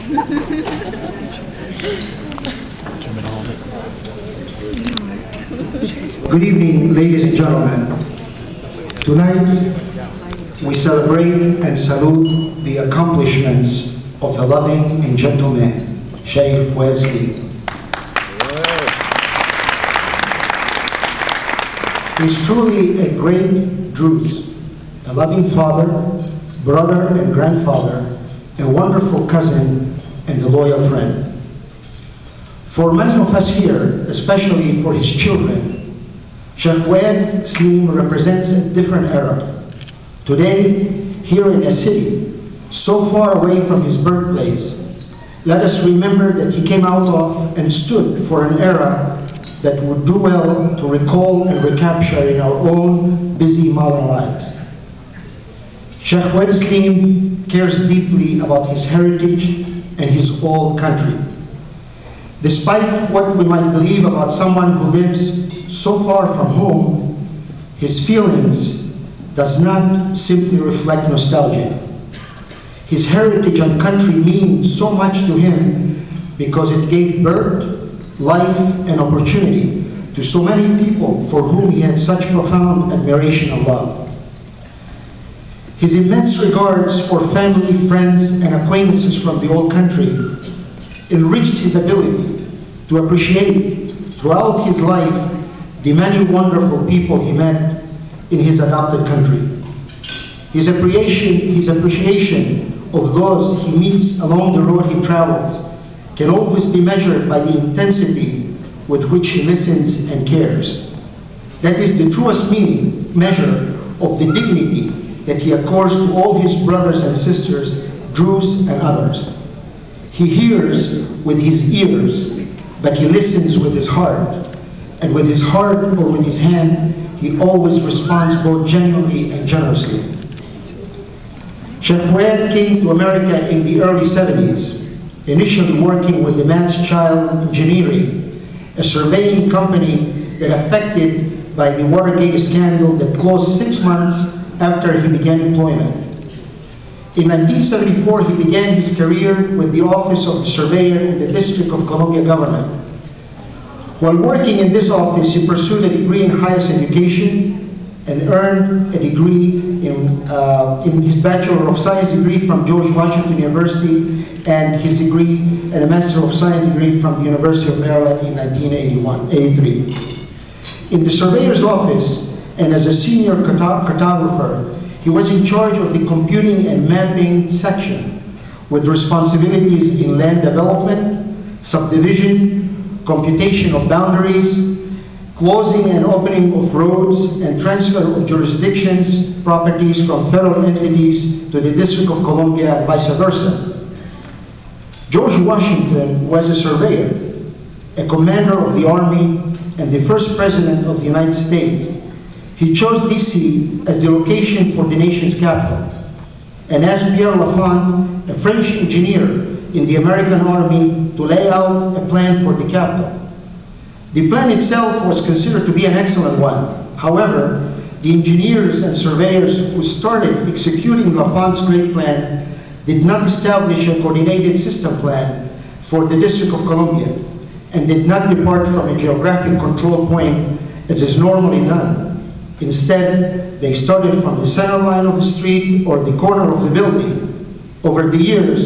Good evening, ladies and gentlemen. Tonight, we celebrate and salute the accomplishments of the loving and gentle man, Sheikh Wesley. He's truly a great Druze, a loving father, brother and grandfather, a wonderful cousin, and a loyal friend. For many of us here, especially for his children, Sheikh Wesley represents a different era. Today, here in a city so far away from his birthplace, let us remember that he came out of and stood for an era that would do well to recall and recapture in our own busy modern lives. Sheikh Wesley cares deeply about his heritage and his old country. Despite what we might believe about someone who lives so far from home, his feelings does not simply reflect nostalgia. His heritage and country means so much to him because it gave birth, life, and opportunity to so many people for whom he had such profound admiration and love. His immense regards for family, friends, and acquaintances from the old country enriched his ability to appreciate throughout his life the many wonderful people he met in his adopted country. His appreciation of those he meets along the road he travels can always be measured by the intensity with which he listens and cares. That is the truest measure of the dignity that he accords to all his brothers and sisters, Druze and others. He hears with his ears, but he listens with his heart. And with his heart or with his hand, he always responds both genuinely and generously. Sheikh Wesley came to America in the early 70s, initially working with Advanced Child Engineering, a surveying company that affected by the Watergate scandal that closed 6 months after he began employment. In 1974, he began his career with the Office of the Surveyor in the District of Columbia government. While working in this office, he pursued a degree in highest education and earned a degree in his Bachelor of Science degree from George Washington University and his degree and a Master of Science degree from the University of Maryland in 1983. In the surveyor's office and as a senior cartographer, he was in charge of the computing and mapping section with responsibilities in land development, subdivision, computation of boundaries, closing and opening of roads, and transfer of jurisdictions, properties from federal entities to the District of Columbia and vice versa. George Washington was a surveyor, a commander of the Army, and the first President of the United States. He chose D.C. as the location for the nation's capital, and asked Pierre Lafont, a French engineer in the American Army, to lay out a plan for the capital. The plan itself was considered to be an excellent one. However, the engineers and surveyors who started executing Lafont's great plan did not establish a coordinated system plan for the District of Columbia and did not depart from a geographic control point as is normally done. Instead, they started from the center line of the street or the corner of the building. Over the years,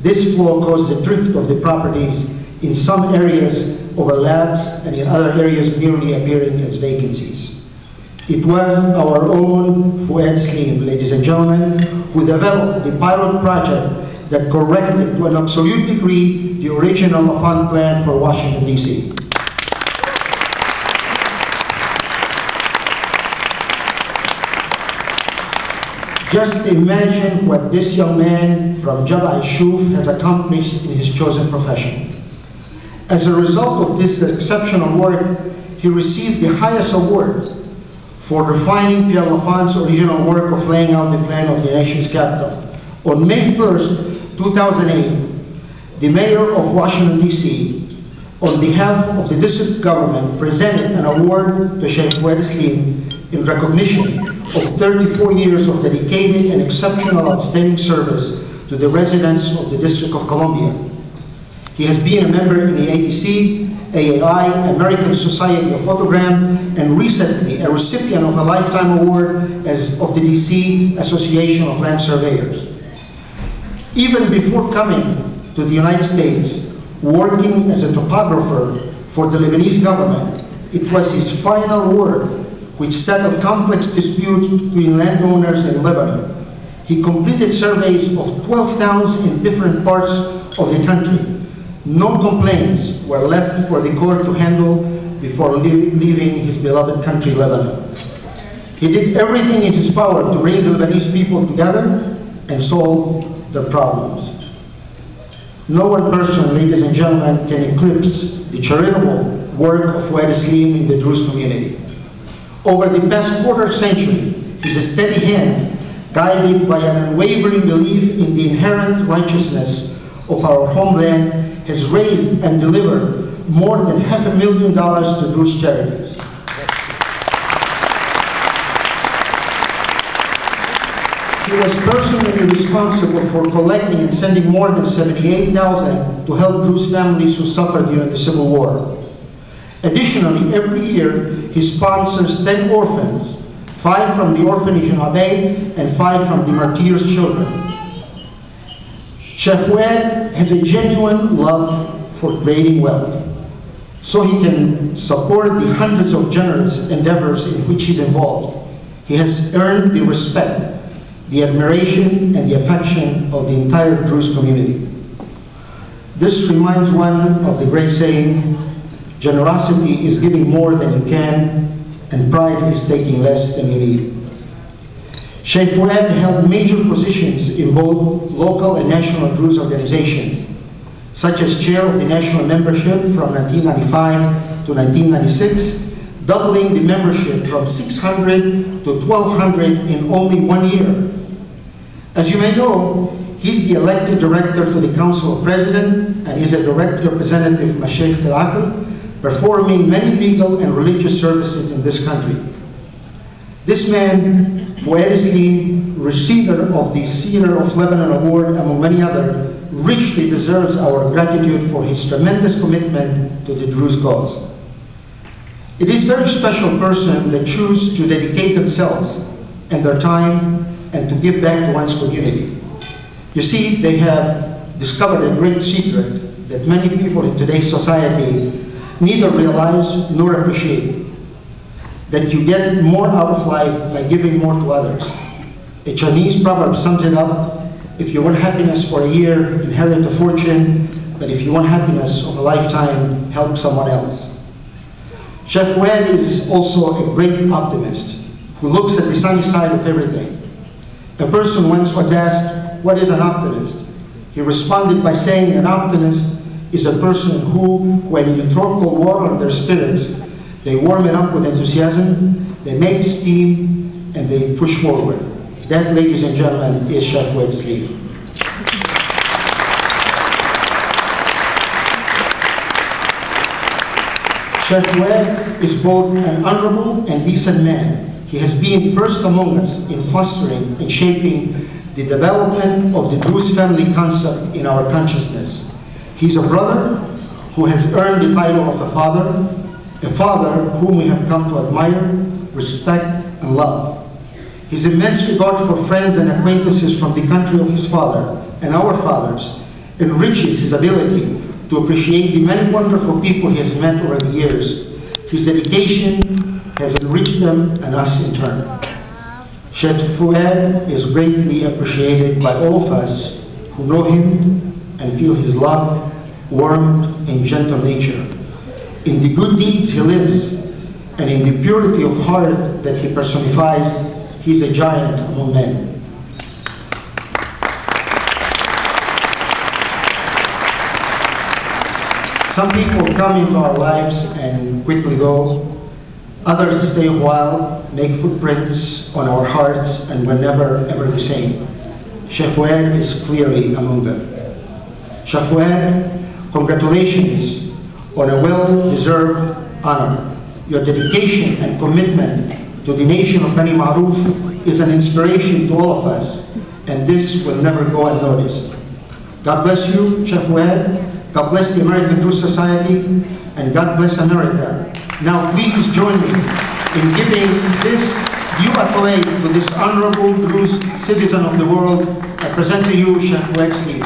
this flow caused the drift of the properties. In some areas, overlaps, and in other areas merely appearing as vacancies. It was our own Wesley, ladies and gentlemen, who developed the pilot project that corrected to an absolute degree the original Lafont plan for Washington, D.C. Just imagine what this young man from Jabal al-Shuf has accomplished in his chosen profession. As a result of this exceptional work, he received the highest award for refining Pierre Lafont's original work of laying out the plan of the nation's capital. On May 1st, 2008, the mayor of Washington, D.C., on behalf of the district government, presented an award to Sheikh Wesley in recognition of 34 years of dedicated and exceptional outstanding service to the residents of the District of Columbia. He has been a member in the ATC, AAI, American Society of Photogram, and recently a recipient of a Lifetime Award of the DC Association of Land Surveyors. Even before coming to the United States, working as a topographer for the Lebanese government, it was his final work which settled complex disputes between landowners in Lebanon. He completed surveys of 12 towns in different parts of the country. No complaints were left for the court to handle before leaving his beloved country, Lebanon. He did everything in his power to bring the Lebanese people together and solve their problems. No one person, ladies and gentlemen, can eclipse the charitable work of Fuad Islim in the Druze community. Over the past quarter century, his steady hand, guided by an unwavering belief in the inherent righteousness of our homeland, has raised and delivered more than $500,000 to Druze charities. He was personally responsible for collecting and sending more than $78,000 to help Druze families who suffered during the Civil War. Additionally, every year he sponsors 10 orphans, 5 from the orphanage in Abai and 5 from the martyrs' children. Chef Fuad has a genuine love for creating wealth, so he can support the hundreds of generous endeavors in which he's involved. He has earned the respect, the admiration, and the affection of the entire Druze community. This reminds one of the great saying, generosity is giving more than you can, and pride is taking less than you need. Sheikh Fuad held major positions in both local and national Druze organizations, such as chair of the national membership from 1995 to 1996, doubling the membership from 600 to 1,200 in only 1 year. As you may know, he's the elected director to the Council of Presidents and is a direct representative of Mashaykh al-Aql, performing many legal and religious services in this country. This man, Fuad Islim, receiver of the Cedar of Lebanon Award, among many others, richly deserves our gratitude for his tremendous commitment to the Druze cause. It is a very special person that choose to dedicate themselves and their time and to give back to one's community. You see, they have discovered a great secret that many people in today's society neither realize nor appreciate, that you get more out of life by giving more to others. A Chinese proverb sums it up: if you want happiness for a year, inherit a fortune, but if you want happiness of a lifetime, help someone else. Chef Fuad is also a great optimist who looks at the sunny side of everything. A person once was asked, what is an optimist? He responded by saying an optimist is a person who, when you throw cold water on their spirits, they warm it up with enthusiasm, they make steam, and they push forward. That, ladies and gentlemen, is Chef Fuad Islim. Chef Fuad is both an honorable and decent man. He has been first among us in fostering and shaping the development of the Druze family concept in our consciousness. He's a brother who has earned the title of a father whom we have come to admire, respect, and love. His immense regard for friends and acquaintances from the country of his father and our fathers enriches his ability to appreciate the many wonderful people he has met over the years. His dedication has enriched them and us in turn. Chef Fuad is greatly appreciated by all of us who know him and feel his love, warmth, and gentle nature. In the good deeds he lives, and in the purity of heart that he personifies, he is a giant among men. Some people come into our lives and quickly go. Others stay a while, make footprints on our hearts, and were never ever the same. Chef Fuad is clearly among them. Chef Fuad, congratulations on a well-deserved honor. Your dedication and commitment to the nation of Bani Maruf is an inspiration to all of us, and this will never go unnoticed. God bless you, Chef Fuad. God bless the American Druze Society, and God bless America. Now please join me in giving this due accolade to this honorable Druze citizen of the world. I present to you Chef Fuad.